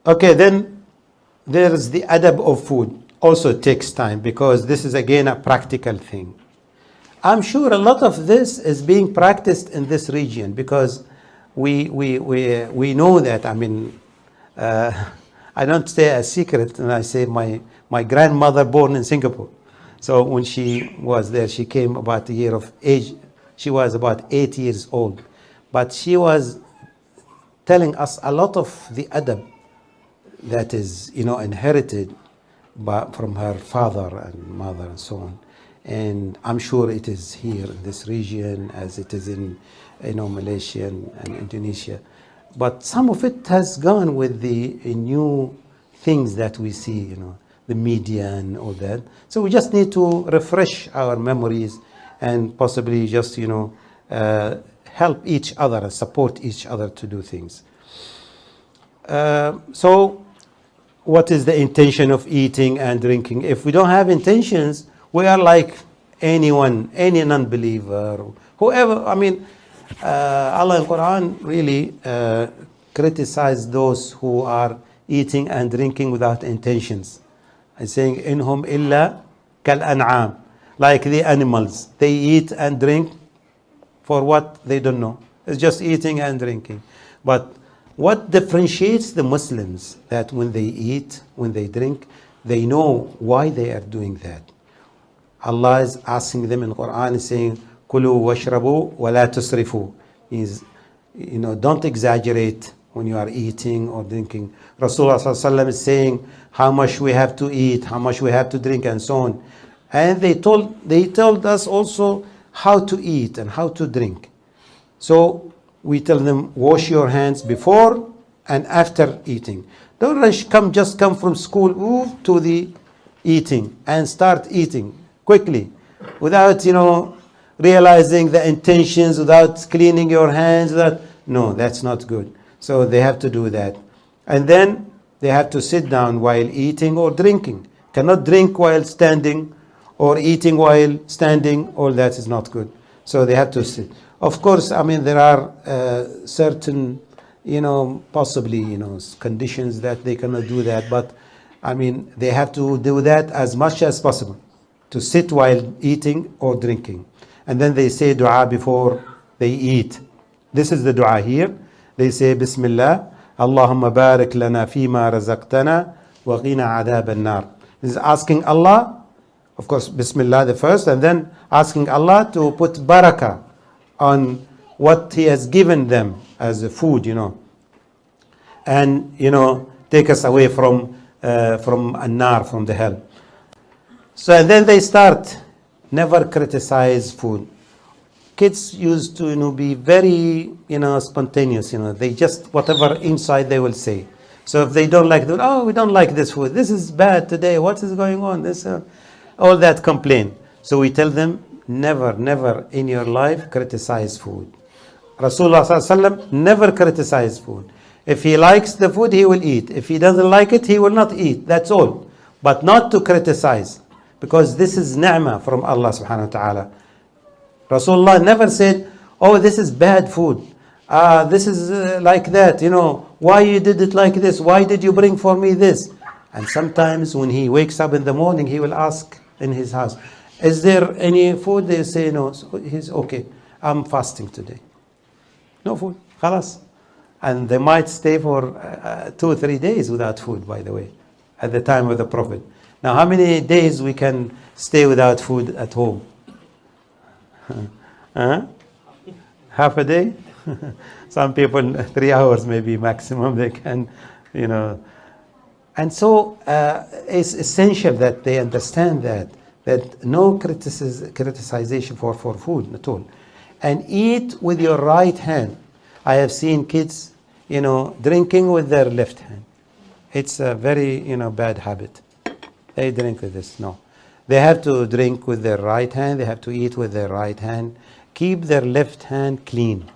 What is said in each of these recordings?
Okay, then there's the adab of food. Also takes time because this is again a practical thing. I'm sure a lot of this is being practiced in this region because we know that. I mean, I don't say a secret when I say my grandmother born in Singapore. So when she was there, she came about a year of age. She was about 8 years old. But she was telling us a lot of the adab that is, inherited from her father and mother and so on. And I'm sure it is here in this region as it is in, Malaysia and Indonesia. But some of it has gone with the new things that we see, the media and all that. So we just need to refresh our memories and possibly just, help each other and support each other to do things. So what is the intention of eating and drinking? If we don't have intentions, we are like anyone, any non-believer, whoever. I mean, Allah in Quran really criticized those who are eating and drinking without intentions. And saying, "Inhum illa kal an'am," like the animals. They eat and drink for what they don't know. It's just eating and drinking. But what differentiates the Muslims that when they eat, when they drink, they know why they are doing that. Allah is asking them in the Quran, saying, "Kulu washrabu wa la tusrifu." Means, don't exaggerate when you are eating or drinking. Rasulullah sallallahu alaihi wasallam is saying how much we have to eat, how much we have to drink, and so on. And they told us also how to eat and how to drink. So we tell them, wash your hands before and after eating. Don't rush, just come from school, move to the eating and start eating quickly without, realizing the intentions, without cleaning your hands. No, that's not good. So they have to do that. And then they have to sit down while eating or drinking. Cannot drink while standing or eating while standing. All that is not good. So they have to sit. Of course, I mean, there are certain, possibly, conditions that they cannot do that. But, I mean, they have to do that as much as possible, to sit while eating or drinking. And then they say dua before they eat. This is the dua here. They say, Bismillah, Allahumma barik lana fima razaqtana wa qina adab an-nar. This is asking Allah, of course, Bismillah the first, and then asking Allah to put barakah on what He has given them as a food, and take us away from an-nar, from the hell. So and then they start, never criticize food. Kids used to be very spontaneous. They just whatever inside they will say. So if they don't like that, oh, we don't like this food. This is bad today. What is going on? This all that complain. So we tell them, never in your life criticize food. Rasulullah ﷺ never criticized food. If he likes the food, he will eat. If he doesn't like it, he will not eat. That's all. But not to criticize, because this is ni'mah from Allah subhanahu wa ta'ala. Rasulullah never said, oh, this is bad food. This is like that. Why you did it like this? Why did you bring for me this? And sometimes when he wakes up in the morning, he will ask in his house, is there any food? They say no. So he's okay. I'm fasting today. No food. Khalas. And they might stay for 2 or 3 days without food, by the way, at the time of the Prophet. Now, how many days we can stay without food at home? Half a day? Some people 3 hours maybe maximum they can, And so it's essential that they understand that no criticization for food at all. And eat with your right hand. I have seen kids, drinking with their left hand. It's a very, bad habit. They drink with this. No. They have to drink with their right hand. They have to eat with their right hand. Keep their left hand clean.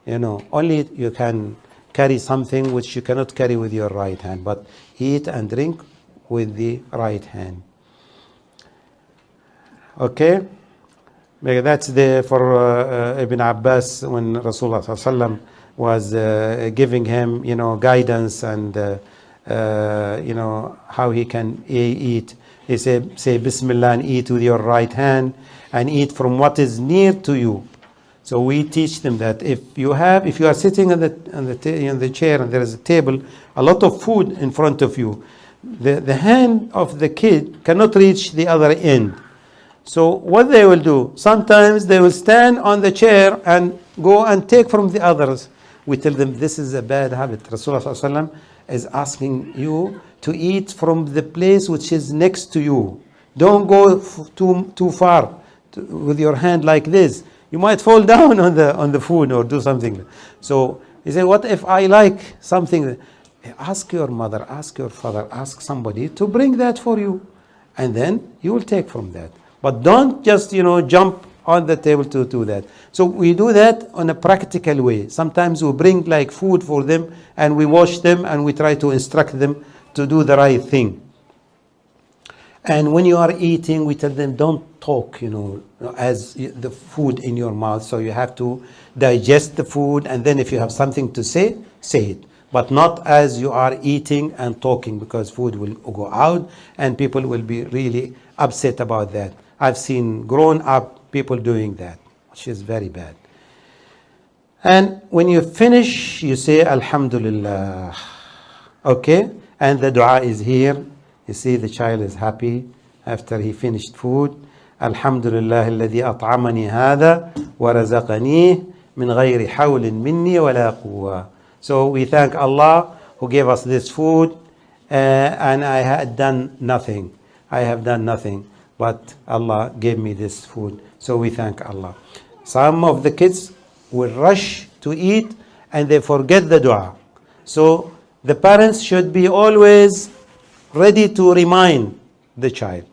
Only you can carry something which you cannot carry with your right hand, but eat and drink with the right hand. Okay? Because that's the for Ibn Abbas when Rasulullah ﷺ was giving him, guidance and how he can eat. He said, say Bismillah and eat with your right hand and eat from what is near to you. So we teach them that if you are sitting on the chair and there is a table, a lot of food in front of you, the hand of the kid cannot reach the other end. So what they will do, sometimes they will stand on the chair and go and take from the others. We tell them this is a bad habit. Rasulullah ﷺ is asking you to eat from the place which is next to you. Don't go too far with your hand like this. You might fall down on the food or do something. So he said, what if I like something? Ask your mother, ask your father, ask somebody to bring that for you. And then you will take from that. But don't just, jump on the table to do that. So we do that on a practical way. Sometimes we bring like food for them and we wash them and we try to instruct them to do the right thing. And when you are eating, we tell them don't talk, as the food in your mouth. So you have to digest the food, and then if you have something to say it. But not as you are eating and talking, because food will go out and people will be really upset about that. I've seen grown-up people doing that, which is very bad. And when you finish, you say Alhamdulillah. Okay? And the dua is here. You see the child is happy after he finished food. Alhamdulillah alladhi at'amani hadha wa razaqani min ghayri hawlin minni wa la quwwa. So we thank Allah who gave us this food, and I had done nothing. I have done nothing, but Allah gave me this food. So we thank Allah. Some of the kids will rush to eat and they forget the dua. So the parents should be always ready to remind the child.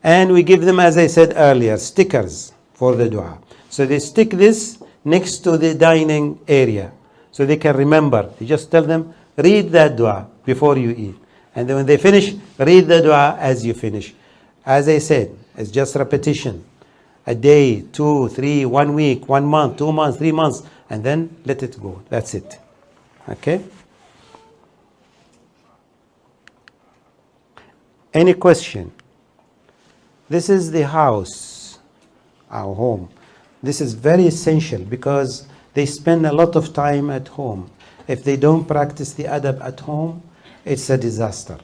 And we give them, as I said earlier, stickers for the dua. So they stick this next to the dining area so they can remember. You just tell them, read that dua before you eat. And then when they finish, read the dua as you finish. As I said, it's just repetition. A day, 2, 3, 1 week, 1 month, 2 months, 3 months, and then let it go. That's it. Okay? Any question? This is the house, our home. This is very essential because they spend a lot of time at home. If they don't practice the adab at home, it's a disaster.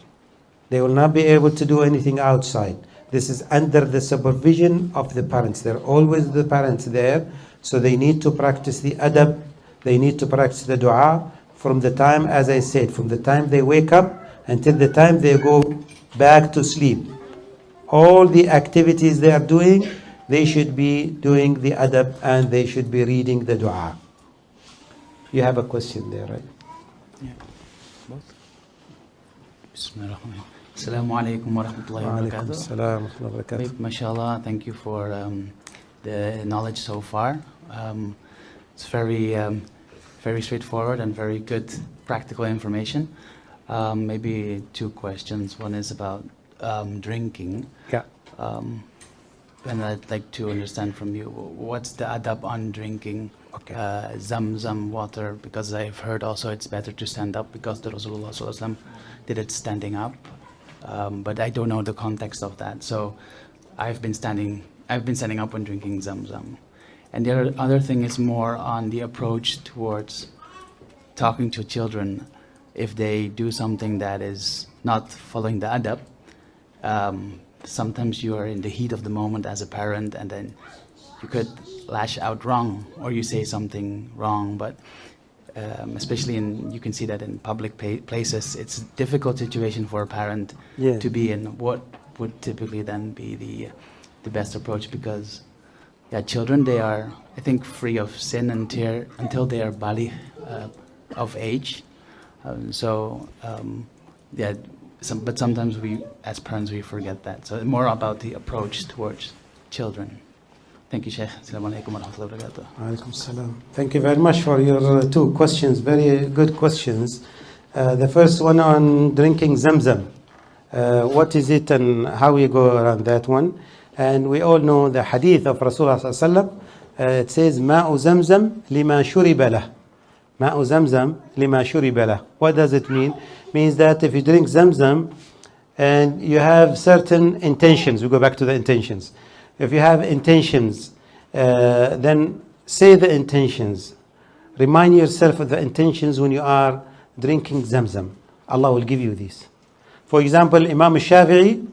They will not be able to do anything outside. This is under the supervision of the parents. There are always the parents there, so they need to practice the adab. They need to practice the dua from the time, as I said, from the time they wake up until the time they go back to sleep. All the activities they are doing, they should be doing the adab and they should be reading the dua. You have a question there, right? Yeah. Both. Bismillahirrahmanirrahim. Assalamu alaikum wa rahmatullahi wa barakatuh. Assalam wa rahmatullahi wa barakatuh. MashaAllah, thank you for the knowledge so far. It's very straightforward and very good practical information. Maybe 2 questions. One is about drinking. Yeah. And I'd like to understand from you, what's the adab on drinking Zamzam water? Because I've heard also it's better to stand up because the Rasulullah Sallallahu Alaihi Wasallam did it standing up. But I don't know the context of that. So I've been standing up when drinking Zamzam. And the other thing is more on the approach towards talking to children. If they do something that is not following the adab, sometimes you are in the heat of the moment as a parent, and then you could lash out wrong or you say something wrong. But especially you can see that in public places, it's a difficult situation for a parent to be in. What would typically then be the best approach? Because children, they are, I think, free of sin until they are baligh of age. But sometimes we, as parents, we forget that. So more about the approach towards children. Thank you, Sheikh. Assalamu alaikum wa rahmatullahi wa barakatuh. Alaikum salam. Thank you very much for your 2 questions. Very good questions. The first one on drinking Zamzam. What is it and how we go around that one? And we all know the hadith of Rasulullah sallallahu alaihi wasallam. It says, "Ma'u zamzam lima shuriba lah." Ma'u zamzam lima shuriba lah. What does it mean? Means that if you drink zamzam and you have certain intentions, we go back to the intentions. If you have intentions, then say the intentions. Remind yourself of the intentions when you are drinking zamzam. Allah will give you these. For example, Imam Shafi'i,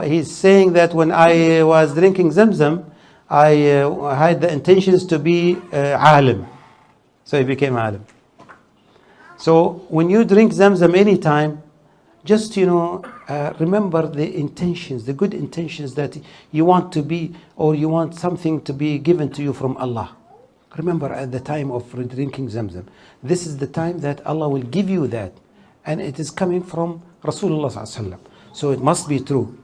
he's saying that when I was drinking zamzam, I had the intentions to be alim. So he became alim. So when you drink zamzam anytime, just, remember the intentions, the good intentions that you want to be, or you want something to be given to you from Allah. Remember at the time of drinking zamzam, this is the time that Allah will give you that. And it is coming from Rasulullah sallallahu alaihi wasallam. So it must be true.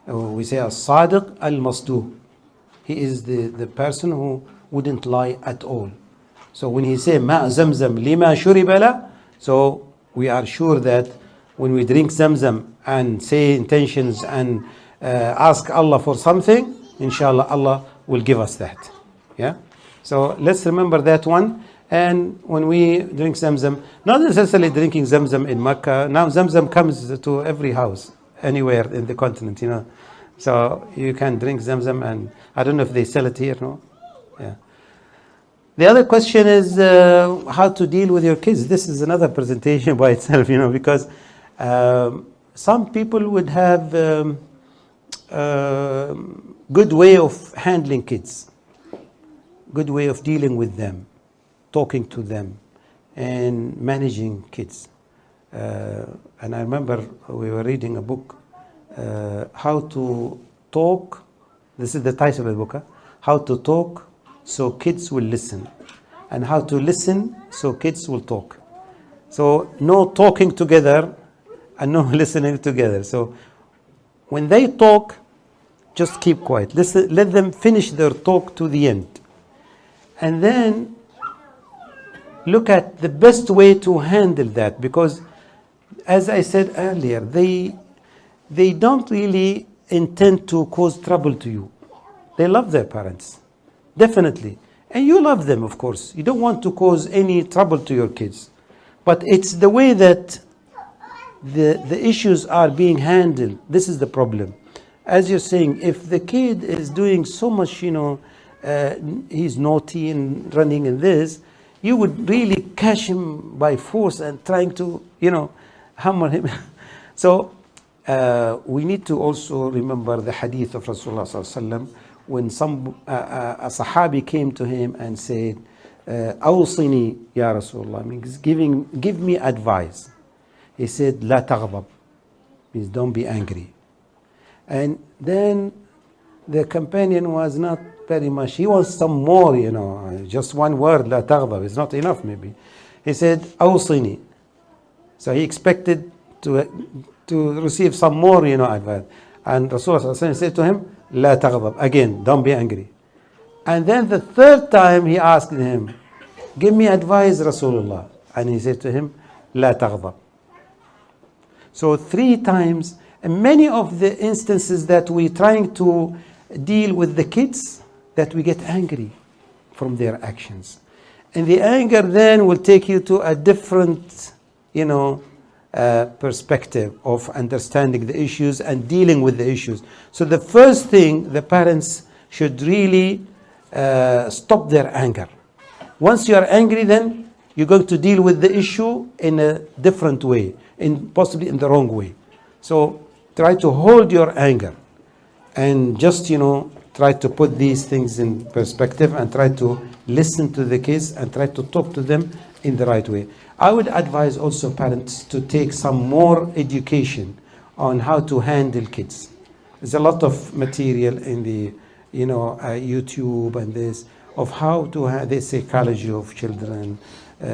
We say as-sadiq al-masduq. He is the person who wouldn't lie at all. So when he say ma zamzam lima shuriba la, so we are sure that when we drink zamzam and say intentions and ask Allah for something, inshallah Allah will give us that. Yeah. So let's remember that one. And when we drink zamzam, not necessarily drinking zamzam in Mecca. Now zamzam comes to every house, anywhere in the continent, So you can drink zamzam, and I don't know if they sell it here, no? Yeah. The other question is how to deal with your kids. This is another presentation by itself, because some people would have good way of handling kids, good way of dealing with them, talking to them, and managing kids. And I remember we were reading a book, How to Talk. This is the title of the book. How to Talk so kids will listen, and how to listen so kids will talk. So no talking together and no listening together. So when they talk, just keep quiet. Listen, let them finish their talk to the end. And then look at the best way to handle that, because as I said earlier, they don't really intend to cause trouble to you. They love their parents, definitely. And you love them, of course. You don't want to cause any trouble to your kids. But it's the way that the issues are being handled. This is the problem. As you're saying, if the kid is doing so much, he's naughty and running in this, you would really catch him by force and trying to, hammer him. So we need to also remember the hadith of Rasulullah sallallahu alaihi wasallam when a Sahabi came to him and said, "Awsini ya Rasulullah," means give me advice. He said, "La taghdab," means don't be angry. And then the companion was not very much. He wants some more, just one word, la taghdab, is not enough maybe. He said, "Awsini." So he expected to receive some more, advice. And Rasulullah said to him, "La taghdab," again, don't be angry. And then the third time he asked him, "Give me advice, Rasulullah." And he said to him, "La taghdab." So 3 times, and many of the instances that we're trying to deal with the kids, that we get angry from their actions. And the anger then will take you to a different, perspective of understanding the issues and dealing with the issues. So the first thing, the parents should really stop their anger. Once you are angry, then you're going to deal with the issue in a different way, possibly in the wrong way. So try to hold your anger and just, try to put these things in perspective and try to listen to the kids and try to talk to them in the right way. I would advise also parents to take some more education on how to handle kids. There's a lot of material in the, YouTube and this, of how to have the psychology of children,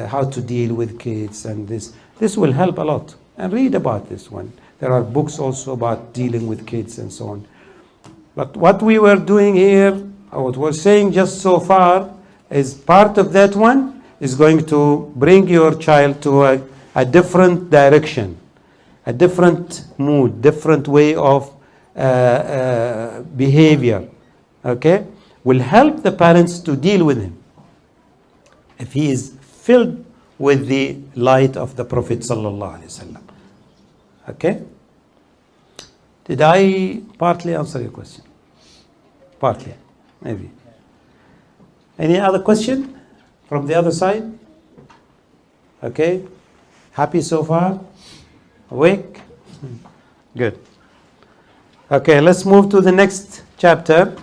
how to deal with kids, and this. This will help a lot. And read about this one. There are books also about dealing with kids and so on. But what we were doing here, or what we're saying just so far, is part of that one is going to bring your child to a different direction, a different mood, different way of behavior, okay, will help the parents to deal with him if he is filled with the light of the Prophet sallallahu alaihi wasallam. Okay? Did I partly answer your question? Partly, maybe. Any other question from the other side? Okay? Happy so far? Awake? Good. Okay, let's move to the next chapter.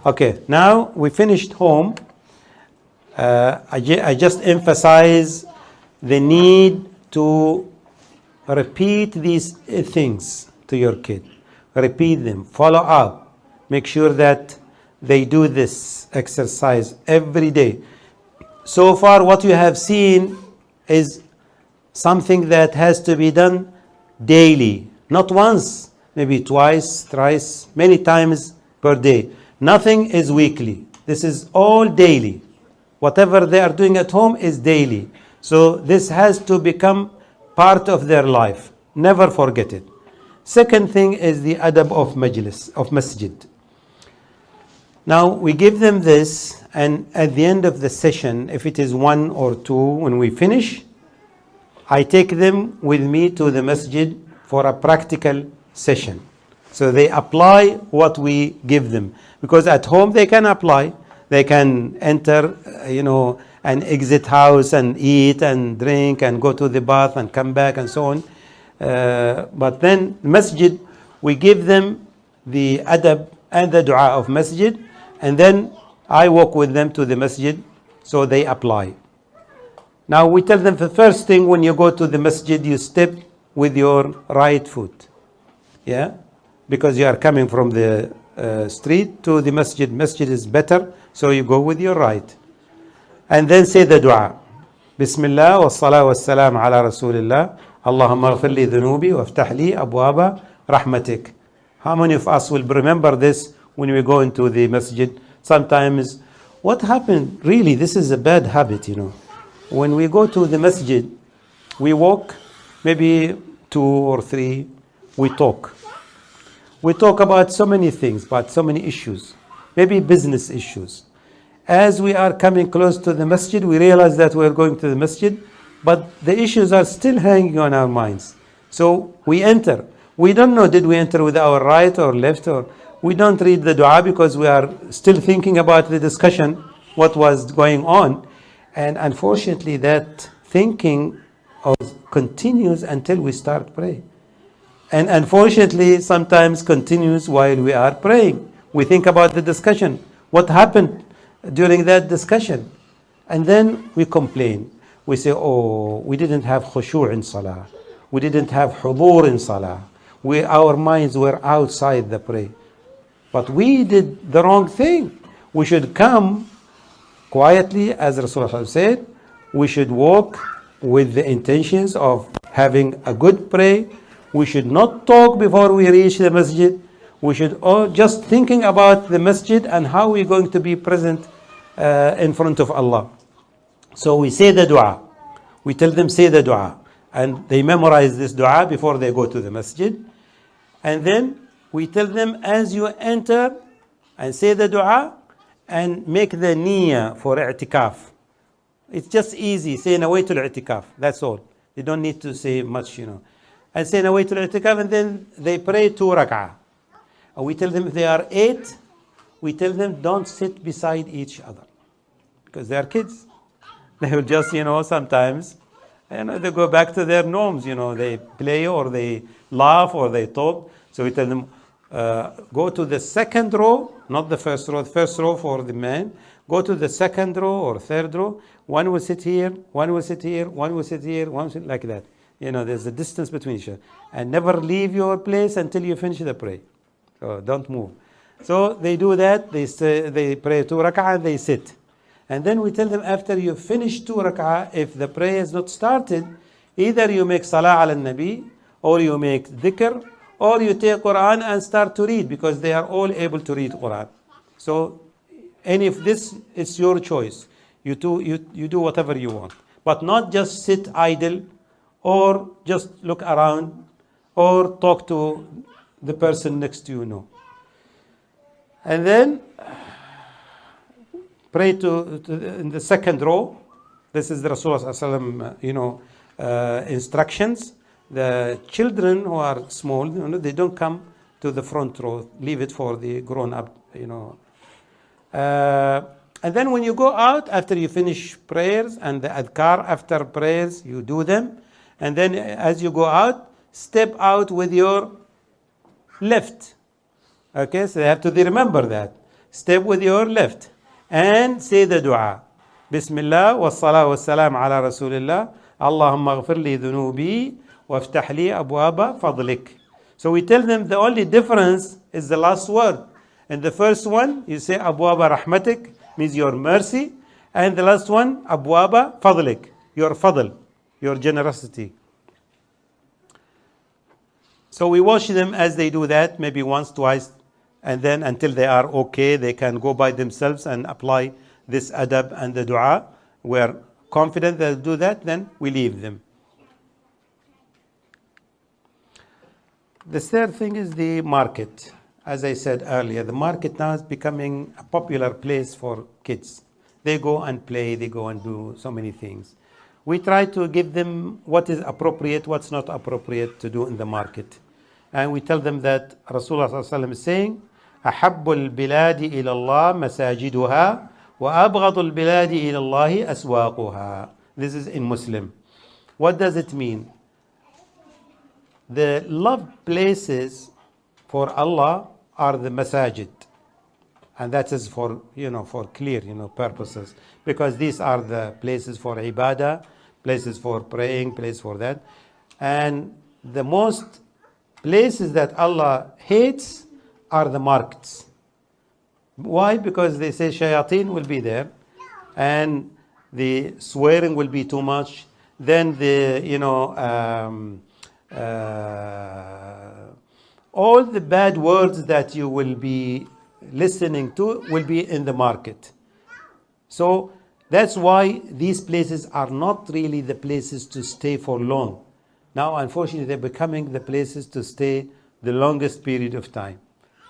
Okay, now we finished home. I just emphasize the need to repeat these things to your kid. Repeat them, follow up. Make sure that they do this exercise every day. So far, what you have seen is something that has to be done daily, not once, maybe twice, thrice, many times per day. Nothing is weekly. This is all daily. Whatever they are doing at home is daily. So this has to become part of their life. Never forget it. Second thing is the adab of majlis, of masjid. Now we give them this, and at the end of the session, if it is 1 or 2, when we finish, I take them with me to the masjid for a practical session. So they apply what we give them. Because at home they can apply. They can enter, an exit house and eat and drink and go to the bath and come back and so on. But then masjid, we give them the adab and the dua of masjid, and then I walk with them to the masjid so they apply. Now we tell them the first thing when you go to the masjid, you step with your right foot. Yeah? Because you are coming from the street to the masjid. Masjid is better, so you go with your right. And then say the dua. Bismillah wa salah wa salam ala Rasulillah. Allahumma ghafir li dhunubi wa aftah li abwaba rahmatik. How many of us will remember this when we go into the masjid? Sometimes, what happened? Really, this is a bad habit, When we go to the masjid, we walk, maybe 2 or 3, we talk. We talk about so many things, about so many issues, maybe business issues. As we are coming close to the masjid, we realize that we are going to the masjid, but the issues are still hanging on our minds. So we enter. We don't know, did we enter with our right or left, or we don't read the dua because we are still thinking about the discussion, what was going on. And unfortunately, that thinking continues until we start praying. And unfortunately, sometimes continues while we are praying. We think about the discussion. What happened during that discussion? And then we complain. We say, oh, we didn't have khushu' in salah. We didn't have hudur in salah. Our minds were outside the prayer. But we did the wrong thing. We should come quietly, as Rasulullah said. We should walk with the intentions of having a good prayer. We should not talk before we reach the masjid. We should just thinking about the masjid and how we're going to be present in front of Allah. So we say the dua. We tell them say the dua. And they memorize this dua before they go to the masjid. And then we tell them as you enter and say the dua and make the niyyah for i'tikaf. It's just easy. Say nawaytul i'tikaf. That's all. They don't need to say much, And say nawaytul i'tikaf, and then they pray 2 rak'ah. And we tell them if they are 8, we tell them don't sit beside each other. Because they are kids. They will just, sometimes, they go back to their norms, they play or they laugh or they talk. So we tell them, go to the second row, not the first row. The first row for the men. Go to the second row or third row. One will sit here, one will sit here, one will sit here, one will sit like that. There's a distance between each other. And never leave your place until you finish the prayer. So don't move. So they do that. They pray 2 rak'ah and they sit. And then we tell them after you finish 2 rak'ah, if the prayer is not started, either you make salah ala nabi, or you make dhikr, or you take Quran and start to read, because they are all able to read Quran. So any of this is your choice. You do whatever you want. But not just sit idle, or just look around, or talk to the person next to you know. And then pray in the second row. This is the Rasulullah instructions. The children who are small, they don't come to the front row. Leave it for the grown-up, And then when you go out, after you finish prayers and the adhkar after prayers, you do them. And then as you go out, step out with your left. Okay, so they have to remember that. Step with your left and say the dua. Bismillah wa salah wa salam ala Rasulillah. Allahumma ghafir li dhunubi waftah li abwaba fadlik. So we tell them the only difference is the last word. In the first one, you say abwaba rahmatik, means your mercy. And the last one, abwaba fadlik, your fadl, your generosity. So we watch them as they do that, maybe once, twice, and then until they are okay, they can go by themselves and apply this adab and the dua. We're confident they'll do that, then we leave them. The third thing is the market. As I said earlier, the market now is becoming a popular place for kids. They go and play, they go and do so many things. We try to give them what is appropriate, what's not appropriate to do in the market. And we tell them that Rasulullah ﷺ is saying, أحب البلاد إلى الله مساجدها وأبغض البلاد إلى الله أسواقها. This is in Muslim. What does it mean? The loved places for Allah are the masajid. And that is for, for clear, purposes. Because these are the places for ibadah, places for praying, places for that. And the most places that Allah hates are the markets. Why? Because they say shayateen will be there, and the swearing will be too much. Then all the bad words that you will be listening to will be in the market. So that's why these places are not really the places to stay for long. Now, unfortunately, they're becoming the places to stay the longest period of time.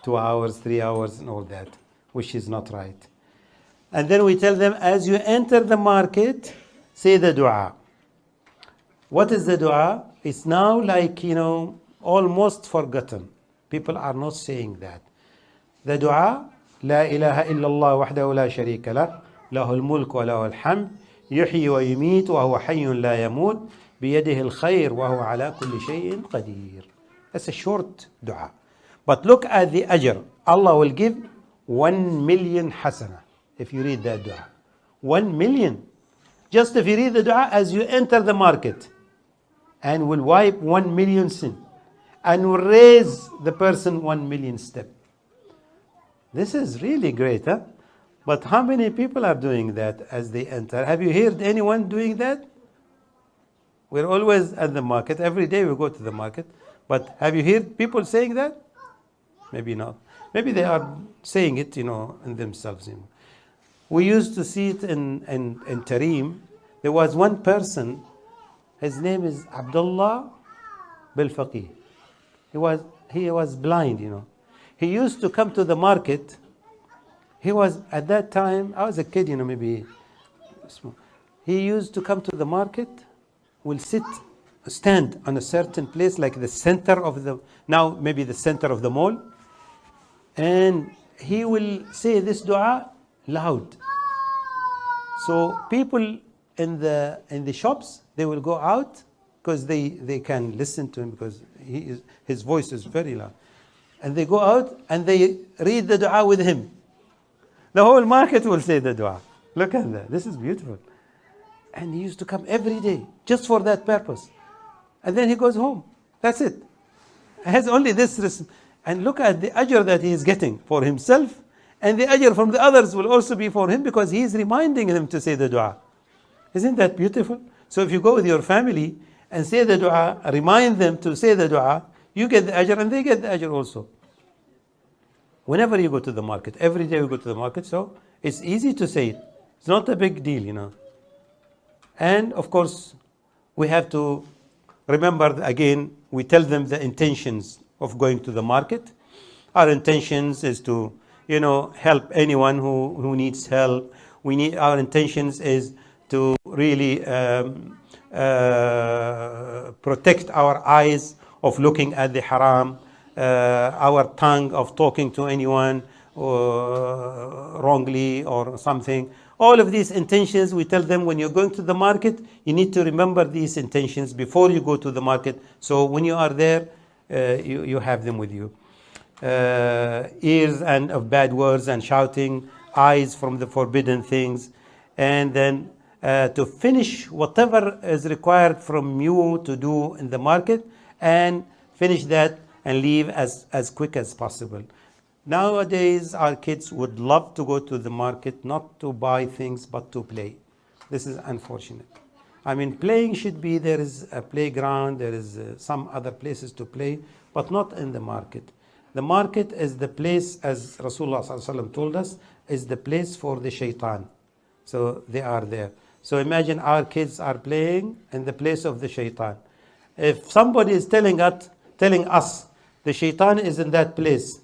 2 hours, 3 hours, and all that, which is not right. And then we tell them, as you enter the market, say the dua. What is the dua? It's now like, almost forgotten. People are not saying that. The dua, لا إله إلا الله وحده لا شريك له له الملك وله الحمد يحيي ويميت وهو حي لا يموت بيده الخير وهو على كل شيء قدير. That's a short dua. But look at the ajr. Allah will give 1 million hasana if you read that dua. 1 million. Just if you read the dua as you enter the market, and will wipe 1 million sin, and will raise the person 1 million step. This is really great, huh? But how many people are doing that as they enter? Have you heard anyone doing that? We're always at the market. Every day we go to the market. But have you heard people saying that? Maybe not. Maybe they are saying it, in themselves. We used to see it in Tareem. There was one person, his name is Abdullah Bil-Faqih. He was blind, He used to come to the market. He was, at that time, I was a kid, maybe small. He used to come to the market, will stand on a certain place, like the center of now maybe the center of the mall. And he will say this dua loud. So people in the shops, they will go out because they can listen to him because his voice is very loud. And they go out and they read the dua with him. The whole market will say the dua. Look at that. This is beautiful. And he used to come every day just for that purpose. And then he goes home. That's it. He has only this. And look at the ajr that he is getting for himself. And the ajr from the others will also be for him because he is reminding them to say the dua. Isn't that beautiful? So if you go with your family and say the dua, remind them to say the dua, you get the ajr and they get the ajr also. Whenever you go to the market, every day we go to the market, so it's easy to say it. It's not a big deal, And of course, we have to remember again, we tell them the intentions of going to the market. Our intentions is to, help anyone who needs help. Our intentions is to really protect our eyes of looking at the haram, our tongue of talking to anyone wrongly or something. All of these intentions, we tell them when you're going to the market, you need to remember these intentions before you go to the market. So when you are there, you have them with you. Ears and of bad words and shouting, eyes from the forbidden things, and then to finish whatever is required from you to do in the market, and finish that and leave as quick as possible. Nowadays, our kids would love to go to the market, not to buy things, but to play. This is unfortunate. I mean, playing should be, there is a playground, there is some other places to play, but not in the market. The market is the place, as Rasulullah ﷺ told us, is the place for the shaitan. So they are there. So imagine our kids are playing in the place of the shaitan. If somebody is telling us the shaitan is in that place,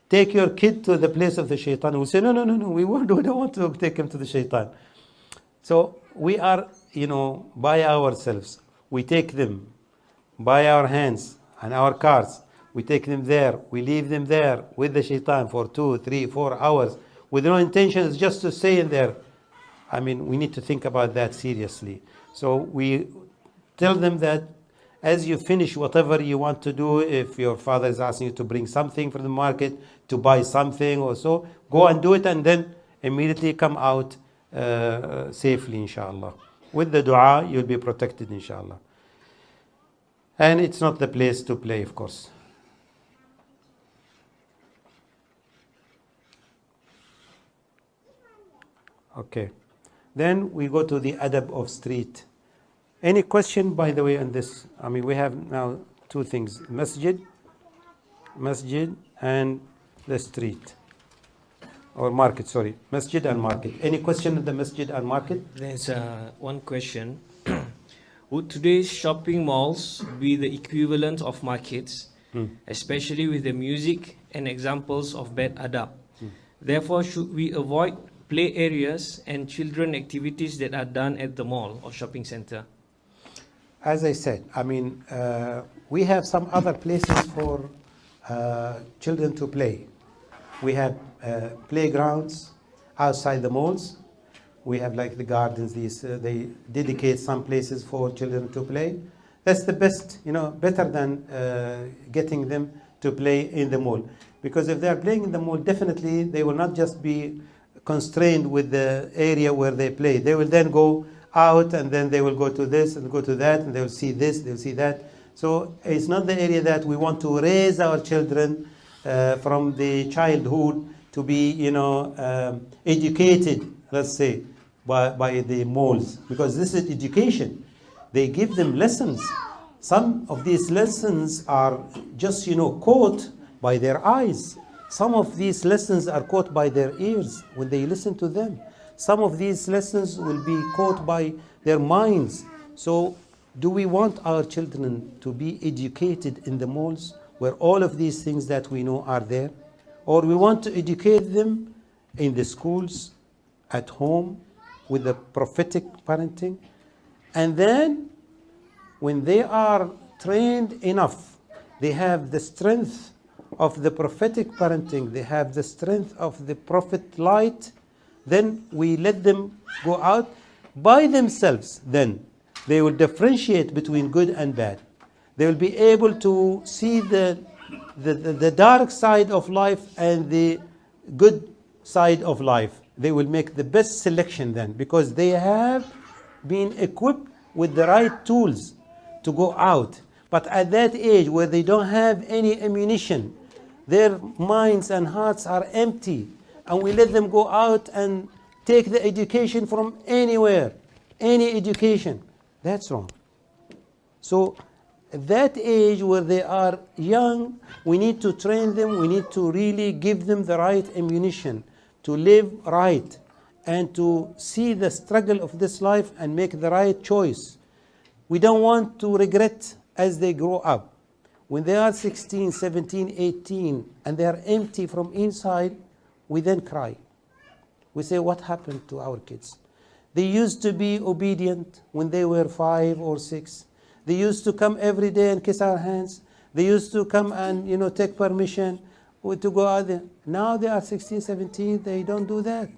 take your kid to the place of the shaitan. We'll say, no, we don't want to take him to the shaitan. So we are, by ourselves. We take them by our hands and our cars. We take them there. We leave them there with the shaitan for 2, 3, 4 hours with no intentions just to stay in there. I mean, we need to think about that seriously. So we tell them that as you finish whatever you want to do, if your father is asking you to bring something from the market, to buy something or so, go and do it, and then immediately come out safely, inshallah. With the dua, you'll be protected, inshallah. And it's not the place to play, of course. Okay. Then we go to the adab of street. Any question, by the way, on this? I mean, we have now two things: masjid, and the street, or market. Sorry, masjid and market. Any question on the masjid and market? There's one question. Would today's shopping malls be the equivalent of markets, especially with the music and examples of bad adab? Therefore, should we avoid play areas and children activities that are done at the mall or shopping center? As I said, I mean, we have some other places for children to play. We have playgrounds outside the malls. We have like the gardens, they dedicate some places for children to play. That's the best, better than getting them to play in the mall. Because if they are playing in the mall, definitely they will not just be constrained with the area where they play. They will then go out, and then they will go to this and go to that, and they will see this, they will see that. So it's not the area that we want to raise our children from the childhood to be, educated, let's say, by the malls, because this is education. They give them lessons. Some of these lessons are just, caught by their eyes. Some of these lessons are caught by their ears when they listen to them. Some of these lessons will be caught by their minds. So do we want our children to be educated in the malls where all of these things that we know are there? Or we want to educate them in the schools, at home, with the prophetic parenting? And then when they are trained enough, they have the strength of the prophetic parenting, they have the strength of the prophet light, then we let them go out by themselves. Then they will differentiate between good and bad. They will be able to see the dark side of life and the good side of life. They will make the best selection then, because they have been equipped with the right tools to go out. But at that age where they don't have any ammunition, their minds and hearts are empty, and we let them go out and take the education from anywhere, any education. That's wrong. So at that age where they are young, we need to train them, we need to really give them the right ammunition to live right and to see the struggle of this life and make the right choice. We don't want to regret as they grow up. When they are 16, 17, 18, and they are empty from inside, we then cry. We say, what happened to our kids? They used to be obedient when they were 5 or 6. They used to come every day and kiss our hands. They used to come and, take permission to go out there. Now they are 16, 17, they don't do that.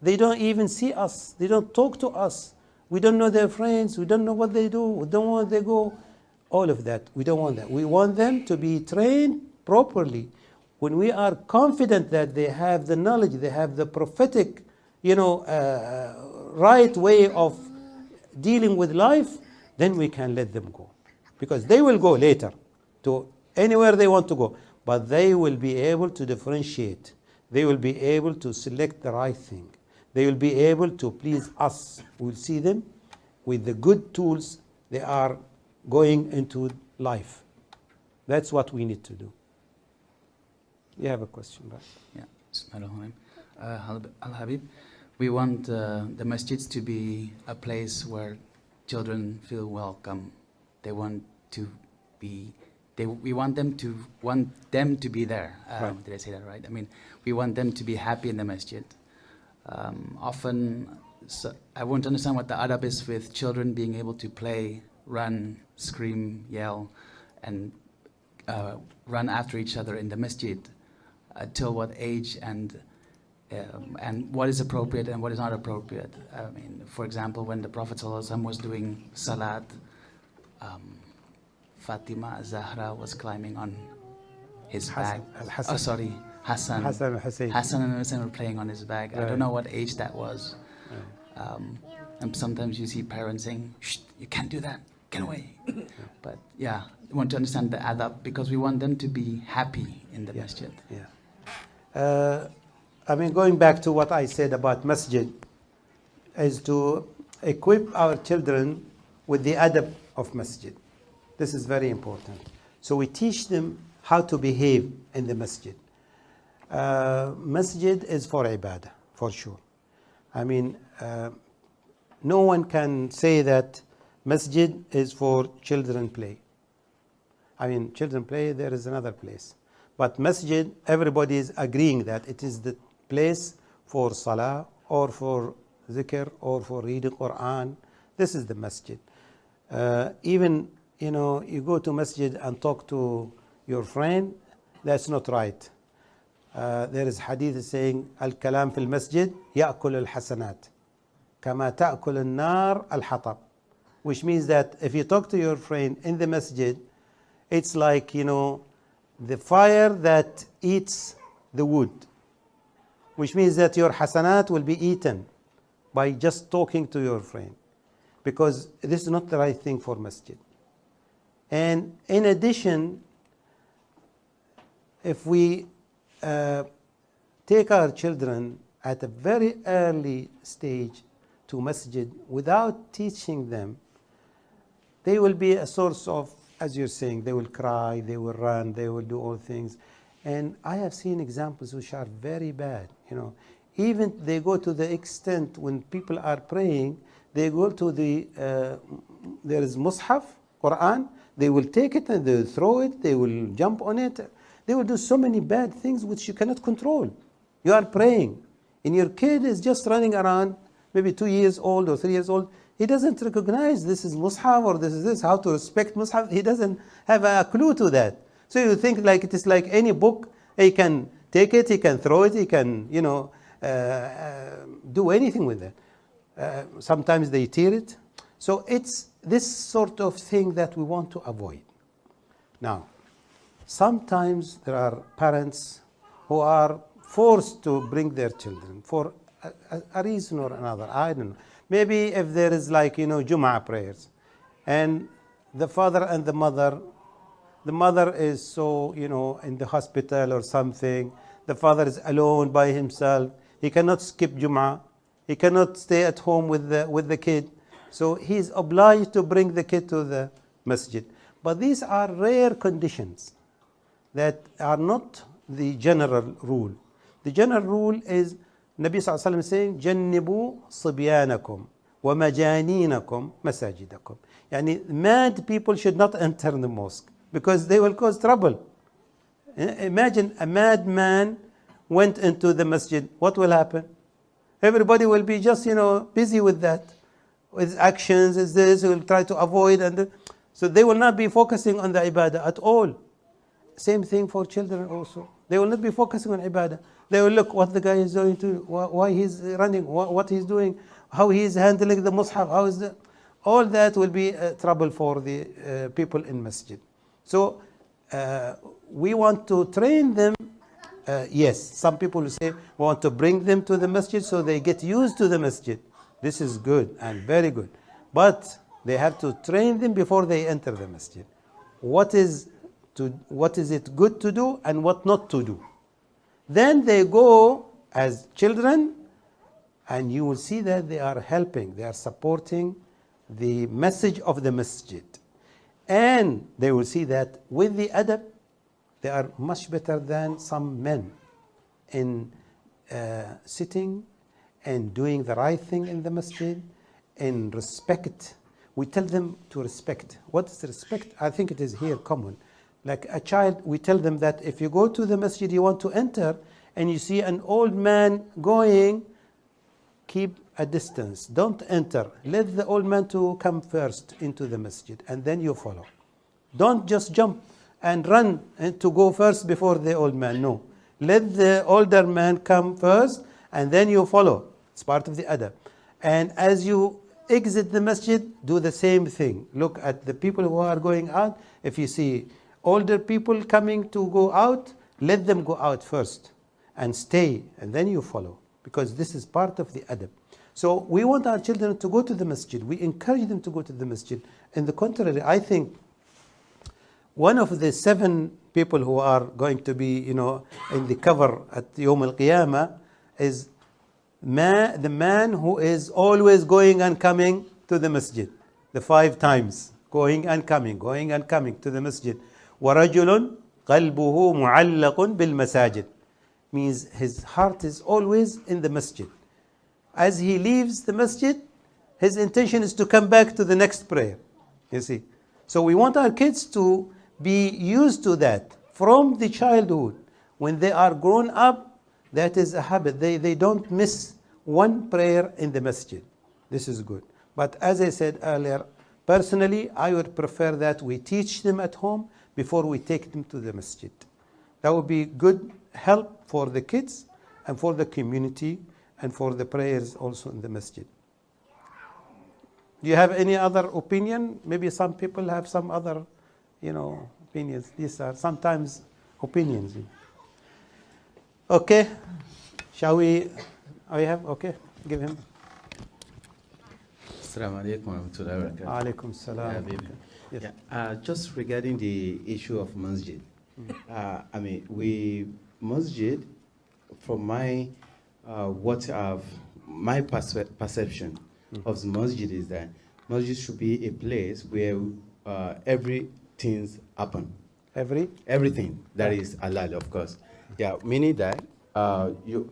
They don't even see us. They don't talk to us. We don't know their friends. We don't know what they do. We don't know where they go. All of that, we don't want that. We want them to be trained properly. When we are confident that they have the knowledge, they have the prophetic, right way of dealing with life, then we can let them go. Because they will go later to anywhere they want to go. But they will be able to differentiate. They will be able to select the right thing. They will be able to please us. We'll see them with the good tools they are going into life. That's what we need to do. You have a question, right? Yeah. Al-Habib, we want the masjids to be a place where children feel welcome. They want to be. We want them to be there. Right. Did I say that right? I mean, we want them to be happy in the masjid. Often, I won't understand what the adab is with children being able to play, run, scream, yell, and run after each other in the masjid. Till what age and what is appropriate and what is not appropriate. I mean, for example, when the Prophet ﷺ was doing salat, Fatima Zahra was climbing on his back. Hassan Hassan and Hussein. Hassan and Hussein were playing on his back. I don't know what age that was. And sometimes you see parents saying, "Shh, you can't do that. Get away." But yeah, we want to understand the adab because we want them to be happy in the masjid. Yeah. Going back to what I said about masjid, is to equip our children with the adab of masjid. This is very important. So we teach them how to behave in the masjid. Masjid is for ibadah, for sure. No one can say that masjid is for children play. Children play, there is another place. But masjid, everybody is agreeing that it is the place for salah or for zikr or for reading Quran. This is the masjid. Even, you go to masjid and talk to your friend, that's not right. There is hadith saying, Al-kalam fil masjid ya'kul al-hasanat. Kama ta'kul al-nar al-hatab. Which means that if you talk to your friend in the masjid, it's like, the fire that eats the wood. Which means that your hasanat will be eaten by just talking to your friend. Because this is not the right thing for masjid. And in addition, if we take our children at a very early stage to masjid without teaching them, they will be a source of, as you're saying, they will cry, they will run, they will do all things. And I have seen examples which are very bad. Even they go to the extent when people are praying, they go to there is mushaf, Quran, they will take it and they will throw it, they will jump on it. They will do so many bad things which you cannot control. You are praying, and your kid is just running around, maybe 2 years old or 3 years old. He doesn't recognize this is mushaf or this is this, how to respect mushaf. He doesn't have a clue to that. So you think like it is like any book. He can take it, he can throw it, he can, do anything with it. Sometimes they tear it. So it's this sort of thing that we want to avoid. Now, sometimes there are parents who are forced to bring their children for a reason or another. I don't know. Maybe if there is like, Jum'ah prayers, and the father and the mother is so, in the hospital or something. The father is alone by himself. He cannot skip Jum'ah. He cannot stay at home with the kid. So he's obliged to bring the kid to the masjid. But these are rare conditions that are not the general rule. The general rule is Nabi Sallallahu Alaihi Wasallam saying, "Jannibu sibyanakum wa majaninakum masajidakum." Yani mad people should not enter the mosque. because they will cause trouble. Imagine a madman went into the masjid. What will happen? Everybody will be just, busy with that. With actions, is this, will try to avoid. So they will not be focusing on the ibadah at all. Same thing for children also. They will not be focusing on ibadah. They will look what the guy is doing to, why he's running, what he's doing, how he's handling the mushaf, how is the... All that will be trouble for the people in masjid. So we want to train them. Yes, some people will say we want to bring them to the masjid so they get used to the masjid. This is good and very good. But they have to train them before they enter the masjid. What is it good to do and what not to do? Then they go as children, and you will see that they are helping, they are supporting the message of the masjid. And they will see that with the adab, they are much better than some men in sitting and doing the right thing in the masjid, in respect. We tell them to respect. What is respect? I think it is here common. Like a child, we tell them that if you go to the masjid, you want to enter, and you see an old man going, keep a distance. Don't enter. Let the old man to come first into the masjid, and then you follow. Don't just jump and run and to go first before the old man. No. Let the older man come first, and then you follow. It's part of the adab. And as you exit the masjid, do the same thing. Look at the people who are going out. If you see older people coming to go out, let them go out first and stay, and then you follow, because this is part of the adab. So we want our children to go to the masjid. We encourage them to go to the masjid. On the contrary, I think one of the 7 people who are going to be, in the cover at Yawm al-Qiyamah is the man who is always going and coming to the masjid. The 5 times, going and coming to the masjid. وَرَجُلٌ قَلْبُهُ مُعَلَّقٌ بِالْمَسَاجِدِ, means his heart is always in the masjid. As he leaves the masjid, his intention is to come back to the next prayer. You see. So we want our kids to be used to that from the childhood. When they are grown up, that is a habit. They don't miss one prayer in the masjid. This is good. But as I said earlier, personally, I would prefer that we teach them at home before we take them to the masjid. That would be good help for the kids and for the community and for the prayers also in the masjid. Do you have any other opinion? Maybe some people have some other, opinions. These are sometimes opinions. Okay. Shall we? Oh, you have? Okay. Give him. Assalamu alaikum wa rahmatullahi wa barakatuh. Alaikum salam. Yes. Yeah, just regarding the issue of masjid. Masjid, from my my perception of the masjid is that masjid should be a place where everything happen. Everything that is halal, of course. Yeah, meaning that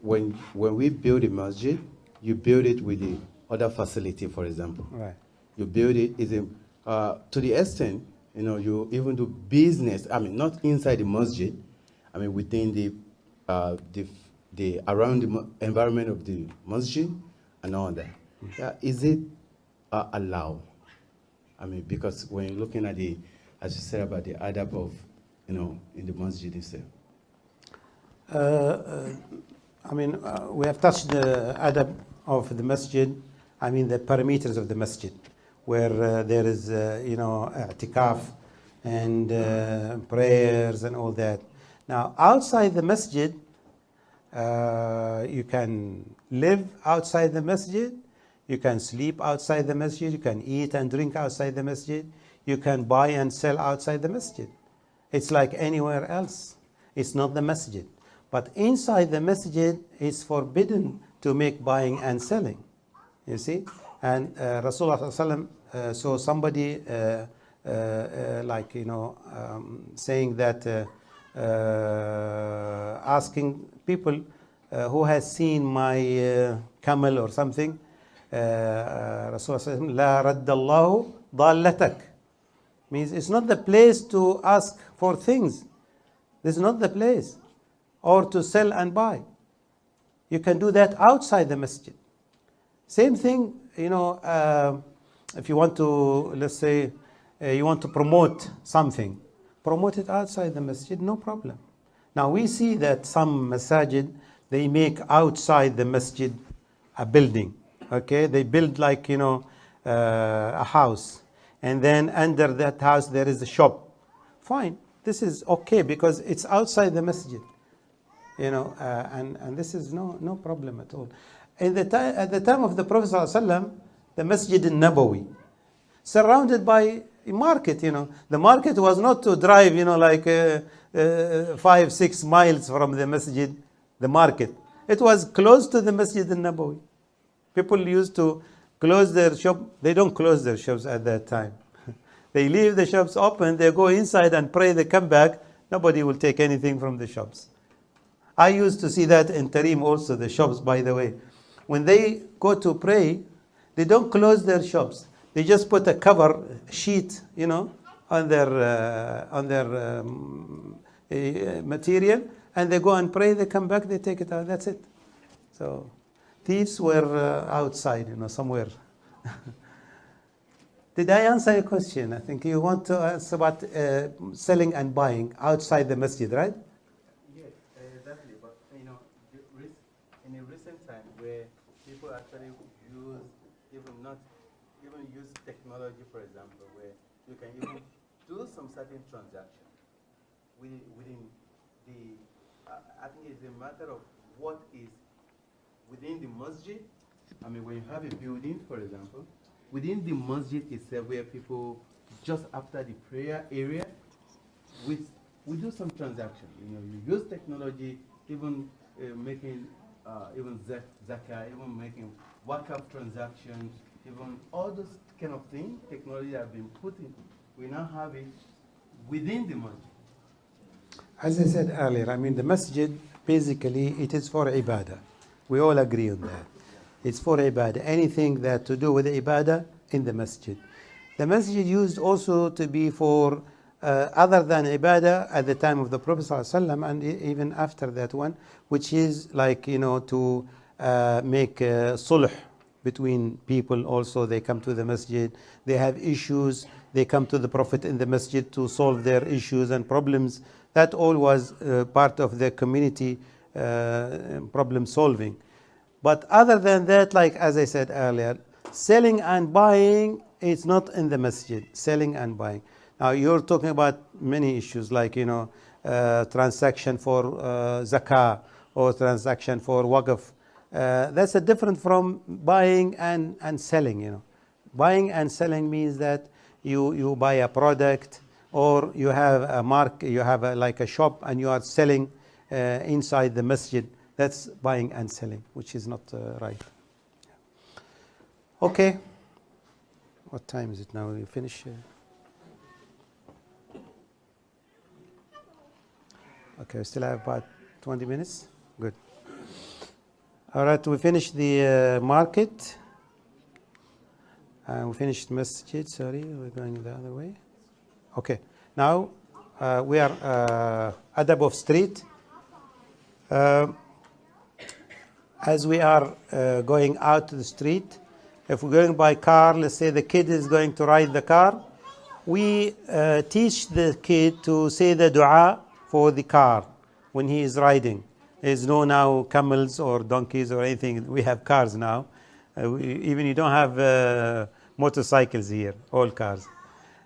when we build a masjid, you build it with the other facility, for example. Right. You build it to the extent, you even do business. Not inside the masjid. Within the around the environment of the masjid and all that. Yeah, is it allowed? Because when you're looking at as you said about the adab of, in the masjid itself. We have touched the adab of the masjid. The parameters of the masjid, where there is, i'tikaf and prayers and all that. Now, outside the masjid, you can live outside the masjid, you can sleep outside the masjid, you can eat and drink outside the masjid, you can buy and sell outside the masjid. It's like anywhere else. It's not the masjid. But inside the masjid, it's forbidden to make buying and selling. You see? And Rasulullah saw somebody saying that asking people who has seen my camel or something, Rasulullah said, La raddallahu dallatak, Means it's not the place to ask for things. This is not the place. Or to sell and buy. You can do that outside the masjid. Same thing, if you want to, let's say, you want to promote something, promote it outside the masjid, no problem. Now we see that some masajid, they make outside the masjid a building. Okay, they build like, a house. And then under that house there is a shop. Fine, this is okay because it's outside the masjid. And this is no problem at all. At the time of the Prophet ﷺ, the Masjid al-Nabawi, surrounded by a market, The market was not to drive, 5-6 miles from the masjid, the market. It was close to the Masjid al-Nabawi. People used to close their shop. They don't close their shops at that time. They leave the shops open, they go inside and pray, they come back. Nobody will take anything from the shops. I used to see that in Tareem also, the shops, by the way. When they go to pray, they don't close their shops. They just put a cover sheet, on their material, and they go and pray, they come back, they take it out, that's it. So thieves were outside, somewhere. Did I answer your question? I think you want to ask about selling and buying outside the masjid, right? Yes, exactly. But in a recent time, where people actually use technology, for example, where you can even do some certain transaction within the. I think it's a matter of what is within the masjid. I mean, when you have a building, for example, within the masjid itself, where people just after the prayer area, we do some transaction. You use technology, even making even zakah, even making wakaf transactions, even all those kind of things. Technology have been put in. We now have it within the masjid. As I said earlier, the masjid, basically, it is for ibadah. We all agree on that. It's for ibadah. Anything that to do with ibadah in the masjid. The masjid used also to be for other than ibadah at the time of the Prophet ﷺ and even after that one, which is like, to make sulh between people also. They come to the masjid, they have issues, they come to the Prophet in the masjid to solve their issues and problems. That all was part of the community problem solving. But other than that, like as I said earlier, selling and buying is not in the masjid, selling and buying. Now you're talking about many issues like, transaction for zakah or transaction for waqf. That's a different from buying and selling, Buying and selling means that you buy a product or you have a you have like a shop and you are selling inside the masjid. That's buying and selling, which is not right. Okay. What time is it now? We finish? Okay, we still have about 20 minutes. Good. All right, we finished the market. We finished masjid, sorry, we're going the other way. Okay, now we are adab of street. As we are going out to the street, if we're going by car, let's say the kid is going to ride the car, we teach the kid to say the dua for the car when he is riding. There's no now camels or donkeys or anything. We have cars now. Even you don't have motorcycles here, all cars.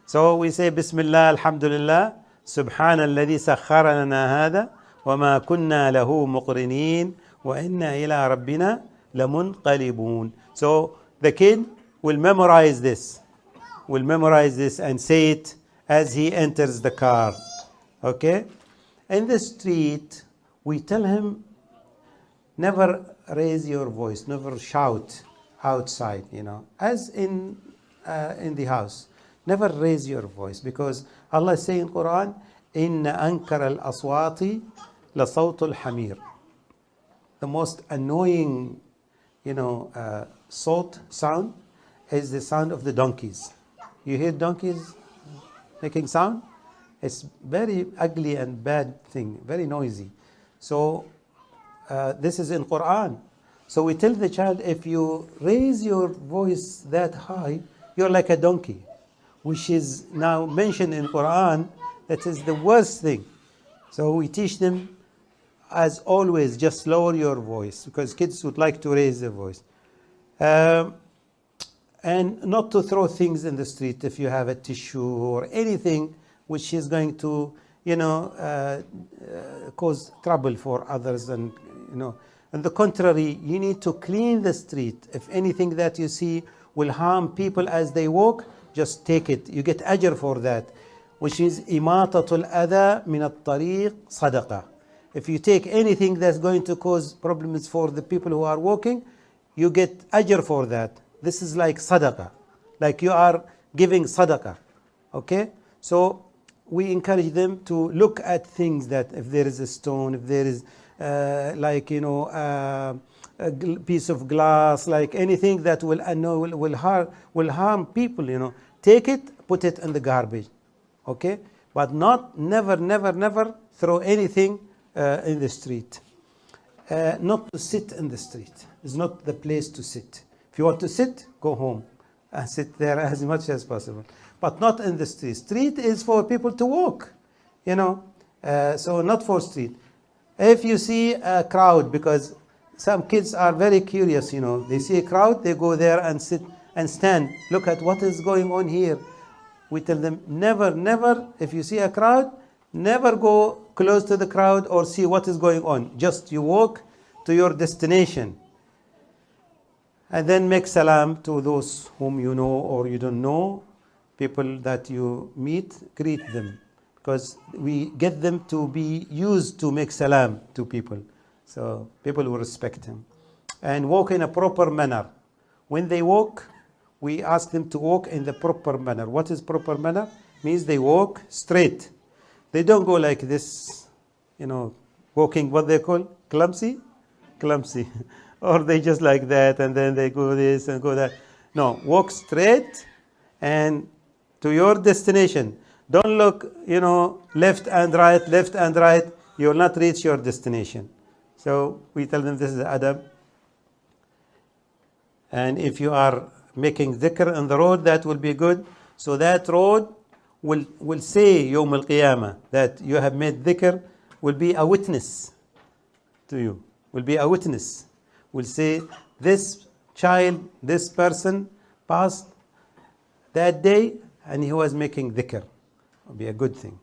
So we say Bismillah, Alhamdulillah, Subhana alladhi sakhara lana hada, wa ma kunna lahu muqrinin, wa inna ila rabbina lamunqalibun. So the kid will memorize this. And say it as he enters the car. Okay? In the street, we tell him, never raise your voice, never shout outside, as in the house. Never raise your voice, because Allah is saying in Quran, Inna ankara al-aswati la sawtul hamir. The most annoying, sound is the sound of the donkeys. You hear donkeys? making sound. It's very ugly and bad thing, very noisy. So this is in Quran. So we tell the child, if you raise your voice that high, you're like a donkey, which is now mentioned in Quran. That is the worst thing. So we teach them, as always, just lower your voice, because kids would like to raise their voice. And not to throw things in the street if you have a tissue or anything which is going to, cause trouble for others. And, on the contrary, you need to clean the street. If anything that you see will harm people as they walk, just take it. You get ajr for that, which is imatatul adha min at-tariq sadaqa. If you take anything that's going to cause problems for the people who are walking, you get ajr for that. This is like sadaqah, like you are giving sadaqah. Okay? So we encourage them to look at things that if there is a stone, if there is a piece of glass, like anything that will harm people, take it, put it in the garbage. Okay? But never throw anything in the street. Not to sit in the street. It's not the place to sit. If you want to sit, go home and sit there as much as possible. But not in the street. Street is for people to walk, so not for street. If you see a crowd, because some kids are very curious, they see a crowd, they go there and sit and stand, look at what is going on here. We tell them, never, if you see a crowd, never go close to the crowd or see what is going on. Just you walk to your destination. And then make salam to those whom you know or you don't know. People that you meet, greet them. Because we get them to be used to make salam to people. So people will respect him. And walk in a proper manner. When they walk, we ask them to walk in the proper manner. What is proper manner? Means they walk straight. They don't go like this, walking what they call clumsy. Or they just like that and then they go this and go that. No, walk straight and to your destination. Don't look, left and right. You will not reach your destination. So we tell them this is adab. And if you are making dhikr on the road, that will be good. So that road will say Yawm al-Qiyamah that you have made dhikr, will be a witness to you. Will be a witness. Will say, this child, this person passed that day and he was making dhikr. It will be a good thing.